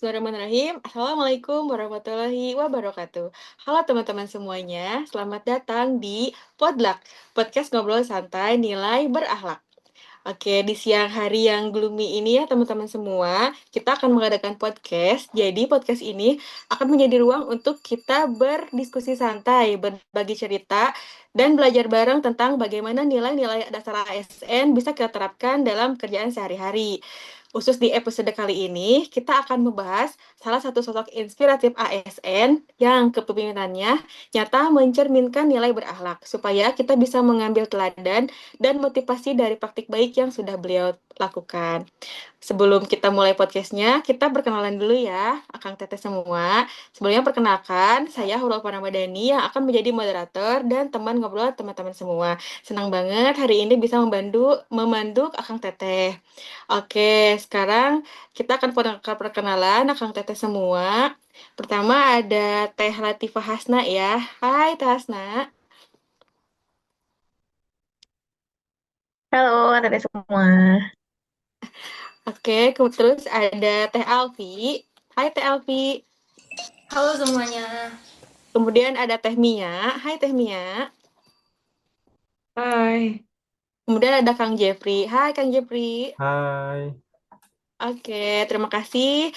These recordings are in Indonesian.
Bismillahirrahmanirrahim. Assalamualaikum warahmatullahi wabarakatuh. Halo teman-teman semuanya, selamat datang di Podluck, podcast ngobrol santai nilai berakhlak. Oke, di siang hari yang gloomy ini ya teman-teman semua, kita akan mengadakan podcast. Jadi podcast ini akan menjadi ruang untuk kita berdiskusi santai, berbagi cerita, dan belajar bareng tentang bagaimana nilai-nilai dasar ASN bisa kita terapkan dalam kerjaan sehari-hari. Khusus di episode kali ini, kita akan membahas salah satu sosok inspiratif ASN yang kepemimpinannya nyata mencerminkan nilai berakhlak, supaya kita bisa mengambil teladan dan motivasi dari praktik baik yang sudah beliau lakukan. Sebelum kita mulai podcastnya, kita perkenalan dulu ya, Akang Teteh semua. Sebelumnya perkenalkan, saya Hurul Ramadhani yang akan menjadi moderator dan teman ngobrol teman-teman semua. Senang banget hari ini bisa memandu Akang Teteh. Oke, sekarang kita akan perkenalan Akang Teteh semua. Pertama ada Teh Latifah Hasna ya. Hai Teh Hasna. Halo, anak semua. Oke, terus ada Teh Alfi. Hai Teh Alfi. Halo semuanya. Kemudian ada Teh Mia. Hai Teh Mia. Hai. Kemudian ada Kang Jeffrey. Hai Kang Jeffrey. Hai, Oke, terima kasih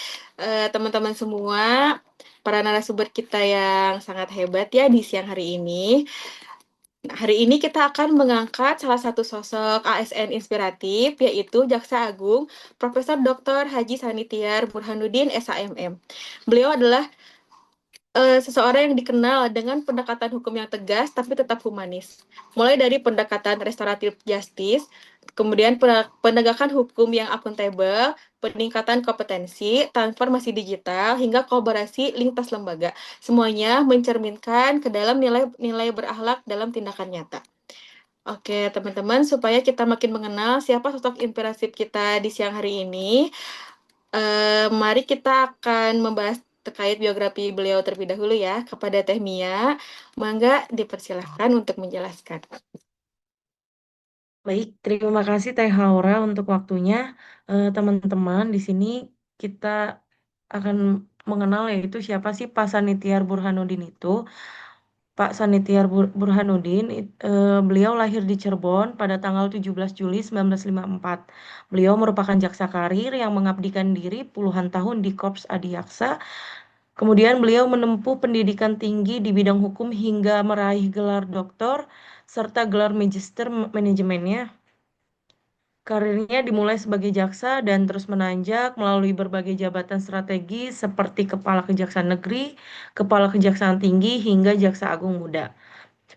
teman-teman semua, para narasumber kita yang sangat hebat ya di siang hari ini. Nah, hari ini kita akan mengangkat salah satu sosok ASN inspiratif, yaitu Jaksa Agung Profesor Dr. Haji Sanitiar Burhanuddin SHMM. Beliau adalah seseorang yang dikenal dengan pendekatan hukum yang tegas tapi tetap humanis. Mulai dari pendekatan restoratif justice, kemudian penegakan hukum yang akuntabel, peningkatan kompetensi, transformasi digital, hingga kolaborasi lintas lembaga. Semuanya mencerminkan ke dalam nilai-nilai berakhlak dalam tindakan nyata. Oke, teman-teman, supaya kita makin mengenal siapa sosok inspiratif kita di siang hari ini, mari kita akan membahas terkait biografi beliau terlebih dahulu ya kepada Teh Mia. Mangga dipersilahkan untuk menjelaskan. Baik, terima kasih Teh Haura untuk waktunya. Teman-teman, di sini kita akan mengenal yaitu siapa sih Pak Sanitiar Burhanuddin itu. Pak Sanitiar Burhanuddin, beliau lahir di Cirebon pada tanggal 17 Juli 1954. Beliau merupakan jaksa karir yang mengabdikan diri puluhan tahun di Korps Adiaksa. Kemudian beliau menempuh pendidikan tinggi di bidang hukum hingga meraih gelar doktor serta gelar magister manajemennya. Karirnya dimulai sebagai jaksa dan terus menanjak melalui berbagai jabatan strategis seperti Kepala Kejaksaan Negeri, Kepala Kejaksaan Tinggi, hingga Jaksa Agung Muda,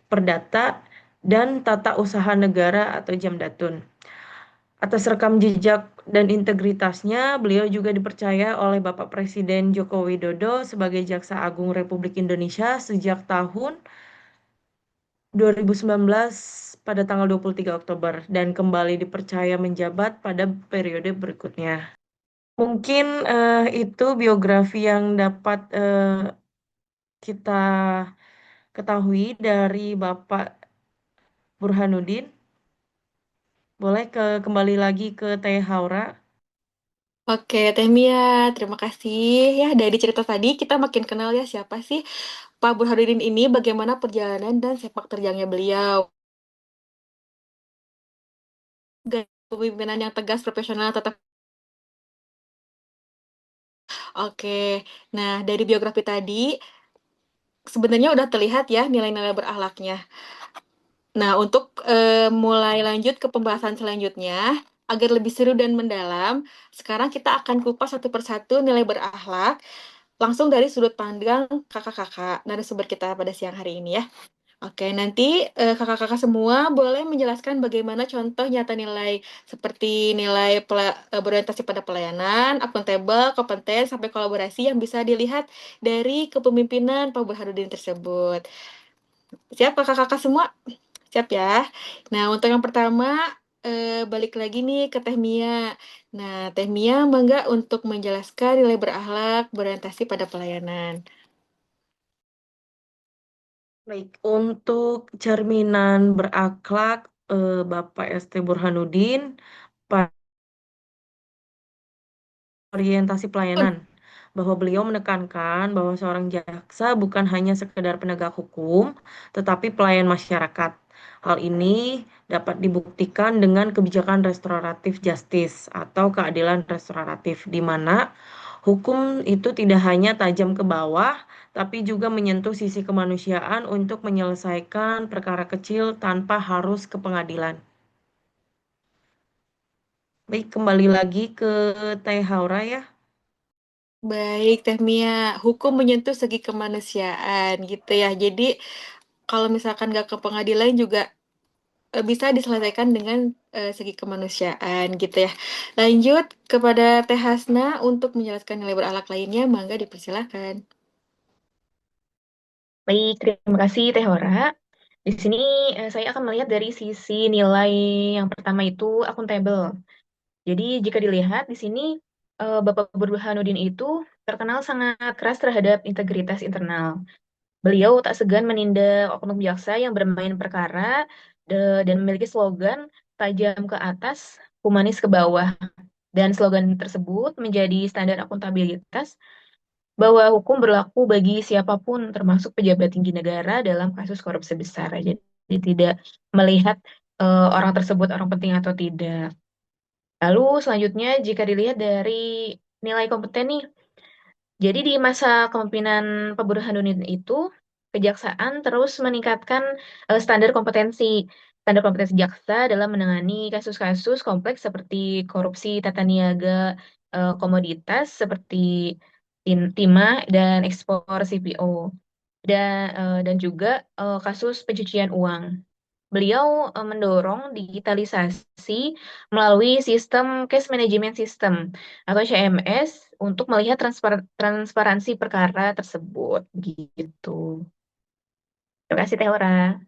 Perdata, dan Tata Usaha Negara atau Jamdatun. Atas rekam jejak dan integritasnya, beliau juga dipercaya oleh Bapak Presiden Joko Widodo sebagai Jaksa Agung Republik Indonesia sejak tahun 2019 pada tanggal 23 Oktober dan kembali dipercaya menjabat pada periode berikutnya. Mungkin itu biografi yang dapat kita ketahui dari Bapak Burhanuddin. Boleh kembali lagi ke Teh Haura. Oke, Teh Mia, terima kasih. Ya, dari cerita tadi kita makin kenal ya siapa sih Pak Burhanuddin ini, bagaimana perjalanan dan sepak terjangnya beliau. Kepemimpinan yang tegas, profesional, tetap. Oke, nah dari biografi tadi sebenarnya udah terlihat ya nilai-nilai berakhlaknya. Nah, untuk mulai lanjut ke pembahasan selanjutnya, agar lebih seru dan mendalam, sekarang kita akan kupas satu persatu nilai berakhlak, langsung dari sudut pandang kakak-kakak narasumber kita pada siang hari ini ya. Oke, nanti kakak-kakak semua boleh menjelaskan bagaimana contoh nyata nilai seperti nilai berorientasi pada pelayanan, akuntabel, kompeten, sampai kolaborasi yang bisa dilihat dari kepemimpinan Pak Burhanuddin tersebut. Siap kakak-kakak semua? Siap ya. Nah, untuk yang pertama, balik lagi nih ke Teh Mia. Nah, Teh Mia bangga untuk menjelaskan nilai berakhlak berorientasi pada pelayanan. Baik, untuk cerminan berakhlak Bapak ST Burhanuddin, orientasi pelayanan. bahwa beliau menekankan bahwa seorang jaksa bukan hanya sekedar penegak hukum, tetapi pelayan masyarakat. Hal ini dapat dibuktikan dengan kebijakan restoratif justice atau keadilan restoratif, di mana hukum itu tidak hanya tajam ke bawah, tapi juga menyentuh sisi kemanusiaan untuk menyelesaikan perkara kecil tanpa harus ke pengadilan. Baik, kembali lagi ke Teh Haura ya. Baik, Teh Mia, hukum menyentuh segi kemanusiaan gitu ya. Jadi kalau misalkan nggak ke pengadilan juga bisa diselesaikan dengan segi kemanusiaan gitu ya. Lanjut kepada Teh Hasna untuk menjelaskan nilai berakhlak lainnya, mangga dipersilahkan. Baik, terima kasih Teh Hora. Di sini saya akan melihat dari sisi nilai yang pertama itu akuntabel. Jadi jika dilihat di sini Bapak Burhanuddin itu terkenal sangat keras terhadap integritas internal. Beliau tak segan menindak oknum jaksa yang bermain perkara dan memiliki slogan tajam ke atas, humanis ke bawah. Dan slogan tersebut menjadi standar akuntabilitas bahwa hukum berlaku bagi siapapun, termasuk pejabat tinggi negara dalam kasus korupsi besar. Jadi tidak melihat orang tersebut orang penting atau tidak. Lalu selanjutnya jika dilihat dari nilai kompeten nih, jadi di masa kepemimpinan Pak Burhanuddin itu, kejaksaan terus meningkatkan standar kompetensi. Standar kompetensi jaksa dalam menangani kasus-kasus kompleks seperti korupsi tata niaga komoditas seperti timah dan ekspor CPO dan juga kasus pencucian uang. Beliau mendorong digitalisasi melalui sistem Case Management System atau CMS untuk melihat transparansi perkara tersebut gitu. Terima kasih Teh Ora.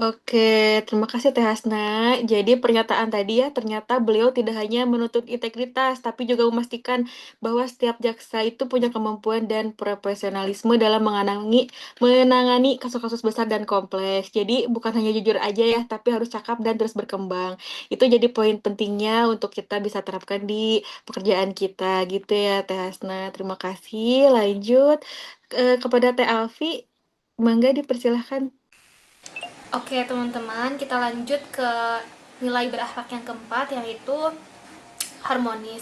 Oke, terima kasih Teh Hasna. Jadi pernyataan tadi ya, ternyata beliau tidak hanya menuntut integritas, tapi juga memastikan bahwa setiap jaksa itu punya kemampuan dan profesionalisme dalam menangani kasus-kasus besar dan kompleks. Jadi bukan hanya jujur aja ya, tapi harus cakap dan terus berkembang. Itu jadi poin pentingnya untuk kita bisa terapkan di pekerjaan kita gitu ya Teh Hasna. Terima kasih. Lanjut kepada Teh Alfi, mangga dipersilahkan. Oke teman-teman, kita lanjut ke nilai berakhlak yang keempat, yaitu harmonis.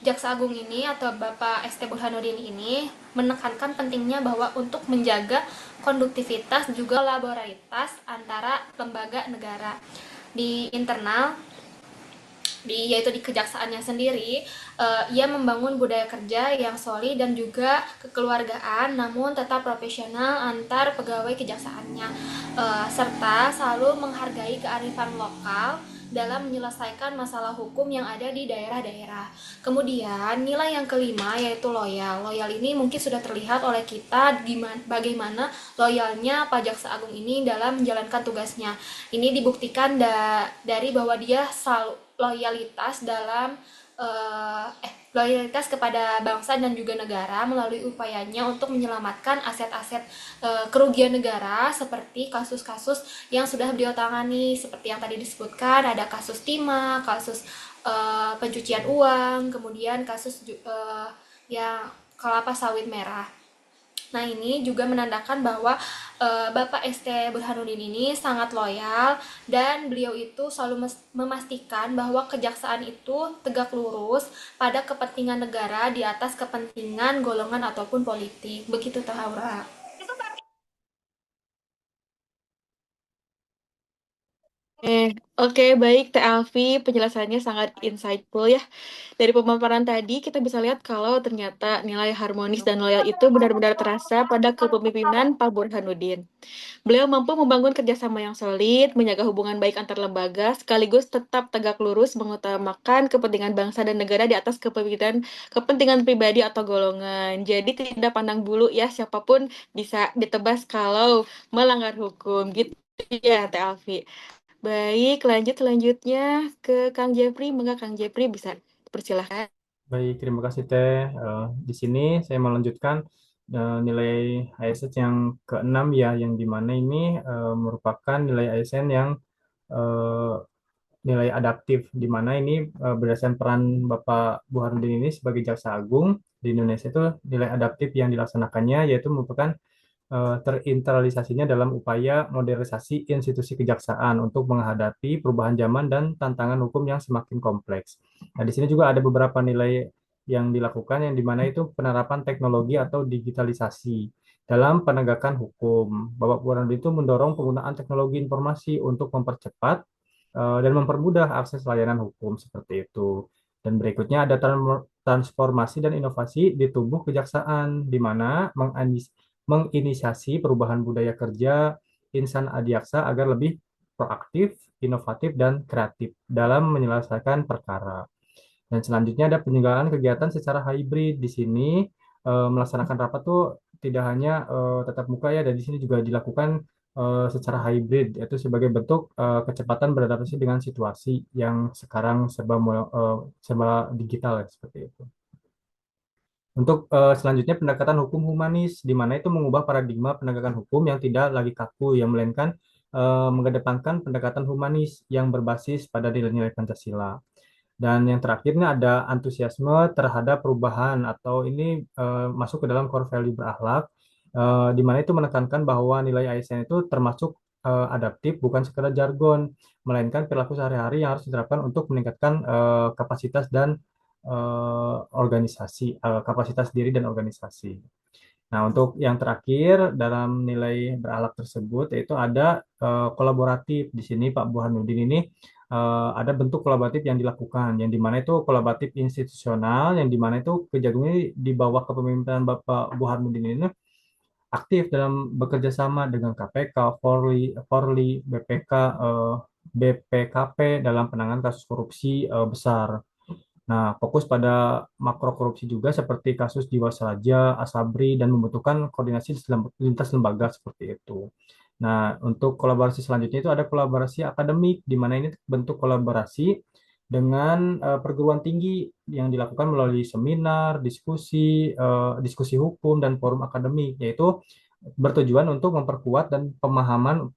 Jaksa Agung ini atau Bapak ST Burhanuddin ini menekankan pentingnya bahwa untuk menjaga konduktivitas juga kolaborasitas antara lembaga negara di internal yaitu di kejaksaannya sendiri. Ia membangun budaya kerja yang solid dan juga kekeluargaan namun tetap profesional antar pegawai kejaksaannya, serta selalu menghargai kearifan lokal dalam menyelesaikan masalah hukum yang ada di daerah-daerah. Kemudian nilai yang kelima yaitu loyal. Loyal ini mungkin sudah terlihat oleh kita bagaimana loyalnya Pak Jaksa Agung ini dalam menjalankan tugasnya. Ini dibuktikan dari bahwa dia selalu loyalitas dalam loyalitas kepada bangsa dan juga negara melalui upayanya untuk menyelamatkan aset-aset kerugian negara seperti kasus-kasus yang sudah beliau tangani seperti yang tadi disebutkan, ada kasus timah, kasus pencucian uang, kemudian kasus yang kelapa sawit merah. Nah, ini juga menandakan bahwa Bapak ST Burhanuddin ini sangat loyal dan beliau itu selalu memastikan bahwa kejaksaan itu tegak lurus pada kepentingan negara di atas kepentingan golongan ataupun politik. Begitu Tahaura. Oke, baik Teh Alfi, penjelasannya sangat insightful ya. Dari pemaparan tadi kita bisa lihat kalau ternyata nilai harmonis dan loyal itu benar-benar terasa pada kepemimpinan Pak Burhanuddin. Beliau mampu membangun kerjasama yang solid, menjaga hubungan baik antar lembaga, sekaligus tetap tegak lurus mengutamakan kepentingan bangsa dan negara di atas kepentingan pribadi atau golongan. Jadi tidak pandang bulu ya, siapapun bisa ditebas kalau melanggar hukum. Gitu ya, Teh Alfi. Baik, lanjut selanjutnya ke Kang Jeffrey. Mengapa Kang Jeffrey bisa persilahkan? Baik, terima kasih Teh. Di sini saya melanjutkan nilai ASN yang keenam ya, yang dimana ini merupakan nilai ASN yang eh, nilai adaptif, di mana ini berdasarkan peran Bapak Burhanuddin ini sebagai Jaksa Agung, di Indonesia itu nilai adaptif yang dilaksanakannya yaitu merupakan terinternalisasinya dalam upaya modernisasi institusi kejaksaan untuk menghadapi perubahan zaman dan tantangan hukum yang semakin kompleks. Nah, di sini juga ada beberapa nilai yang dilakukan yang dimana itu penerapan teknologi atau digitalisasi dalam penegakan hukum. Bapak Burhanuddin itu mendorong penggunaan teknologi informasi untuk mempercepat dan mempermudah akses layanan hukum seperti itu. Dan berikutnya ada transformasi dan inovasi di tubuh kejaksaan, di mana menginisiasi perubahan budaya kerja insan adiaksa agar lebih proaktif, inovatif, dan kreatif dalam menyelesaikan perkara. Dan selanjutnya ada penyelenggaraan kegiatan secara hybrid. Di sini melaksanakan rapat tuh tidak hanya tatap muka ya, dan di sini juga dilakukan secara hybrid, yaitu sebagai bentuk kecepatan beradaptasi dengan situasi yang sekarang serba digital ya, seperti itu. Untuk selanjutnya pendekatan hukum humanis, di mana itu mengubah paradigma penegakan hukum yang tidak lagi kaku, yang melainkan mengedepankan pendekatan humanis yang berbasis pada nilai-nilai Pancasila. Dan yang terakhirnya ada antusiasme terhadap perubahan atau ini masuk ke dalam core value berakhlak, di mana itu menekankan bahwa nilai ASN itu termasuk adaptif, bukan sekedar jargon, melainkan perilaku sehari-hari yang harus diterapkan untuk meningkatkan kapasitas dan kapasitas diri dan organisasi. Nah, untuk yang terakhir dalam nilai berakhlak tersebut yaitu ada kolaboratif. Di sini Pak Burhanuddin ini ada bentuk kolaboratif yang dilakukan, yang dimana itu kolaboratif institusional, yang dimana itu Kejagung ini di bawah kepemimpinan Bapak Burhanuddin ini aktif dalam bekerja sama dengan KPK, Polri, BPK, BPKP dalam penanganan kasus korupsi besar. Nah, fokus pada makro korupsi juga seperti kasus Jiwasraja, Asabri, dan membutuhkan koordinasi lintas lembaga seperti itu. Nah, untuk kolaborasi selanjutnya itu ada kolaborasi akademik, di mana ini bentuk kolaborasi dengan perguruan tinggi yang dilakukan melalui seminar, diskusi hukum, dan forum akademik, yaitu bertujuan untuk memperkuat dan pemahaman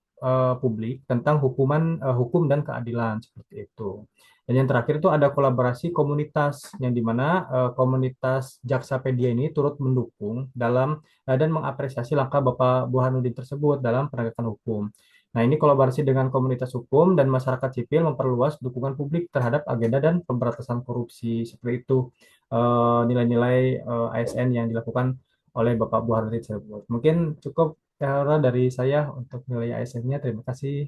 publik tentang hukum dan keadilan seperti itu. Dan yang terakhir itu ada kolaborasi komunitas yang dimana komunitas Jaksapedia ini turut mendukung dalam dan mengapresiasi langkah Bapak Burhanuddin tersebut dalam penegakan hukum. Nah, ini kolaborasi dengan komunitas hukum dan masyarakat sipil memperluas dukungan publik terhadap agenda dan pemberantasan korupsi. Seperti itu nilai-nilai ASN yang dilakukan oleh Bapak Burhanuddin tersebut. Mungkin cukup dari saya untuk nilai ASN-nya. Terima kasih.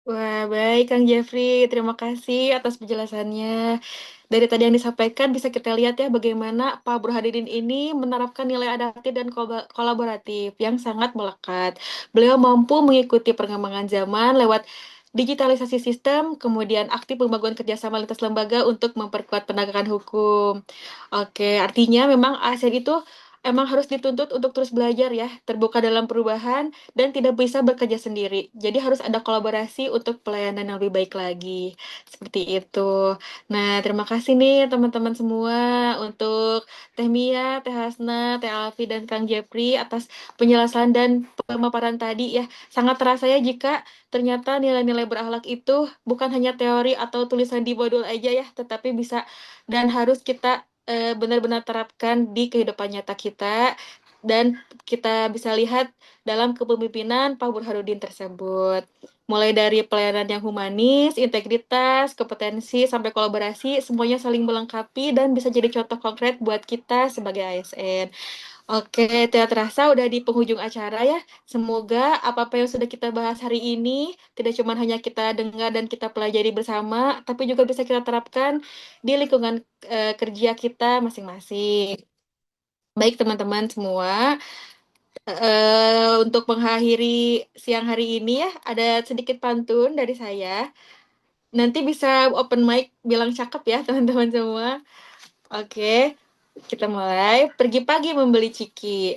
Wah, baik Kang Jeffrey. Terima kasih atas penjelasannya. Dari tadi yang disampaikan bisa kita lihat ya bagaimana Pak Burhanuddin ini menerapkan nilai adaptif dan kolaboratif yang sangat melekat. Beliau mampu mengikuti perkembangan zaman lewat digitalisasi sistem, kemudian aktif membangun kerjasama lintas lembaga untuk memperkuat penegakan hukum. Oke, artinya memang ASN itu emang harus dituntut untuk terus belajar ya, terbuka dalam perubahan, dan tidak bisa bekerja sendiri. Jadi harus ada kolaborasi untuk pelayanan yang lebih baik lagi. Seperti itu. Nah, terima kasih nih teman-teman semua untuk Teh Mia, Teh Hasna, Teh Alfi, dan Kang Jepri atas penjelasan dan pemaparan tadi ya. Sangat terasa ya jika ternyata nilai-nilai berakhlak itu bukan hanya teori atau tulisan di modul aja ya, tetapi bisa dan harus kita benar-benar terapkan di kehidupan nyata kita dan kita bisa lihat dalam kepemimpinan Pak Burhanuddin tersebut. Mulai dari pelayanan yang humanis, integritas, kompetensi, sampai kolaborasi, semuanya saling melengkapi dan bisa jadi contoh konkret buat kita sebagai ASN. Oke, tidak terasa udah di penghujung acara ya. Semoga apa-apa yang sudah kita bahas hari ini tidak cuma hanya kita dengar dan kita pelajari bersama, tapi juga bisa kita terapkan di lingkungan kerja kita masing-masing. Baik teman-teman semua, untuk mengakhiri siang hari ini ya, ada sedikit pantun dari saya. Nanti bisa open mic bilang cakep ya teman-teman semua. Oke, kita mulai. Pergi pagi membeli ciki.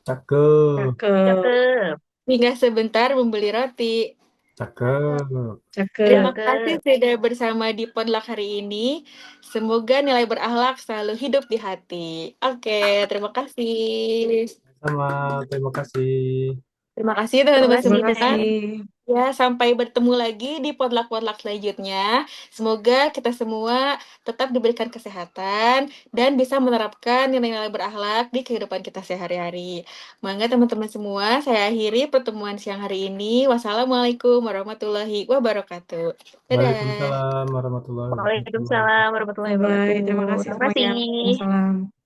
Cakep, Cakep, Cakep. Hingga sebentar membeli roti. cakep. cakep. Terima kasih Cakep. sudah bersama di Podluck hari ini. Semoga nilai berakhlak selalu hidup di hati. Oke, terima kasih. Sama, terima kasih. Terima kasih Terima teman-teman kasih, Terima semua. kasih. Teh. Ya, sampai bertemu lagi di podlak-podlak selanjutnya. Semoga kita semua tetap diberikan kesehatan dan bisa menerapkan nilai-nilai berakhlak di kehidupan kita sehari-hari. Mangga teman-teman semua, saya akhiri pertemuan siang hari ini. Wassalamualaikum warahmatullahi wabarakatuh. Dadah. Waalaikumsalam warahmatullahi wabarakatuh. Waalaikumsalam warahmatullahi Bye-bye. Terima wabarakatuh. kasih Terima semuanya. kasih. Wassalam.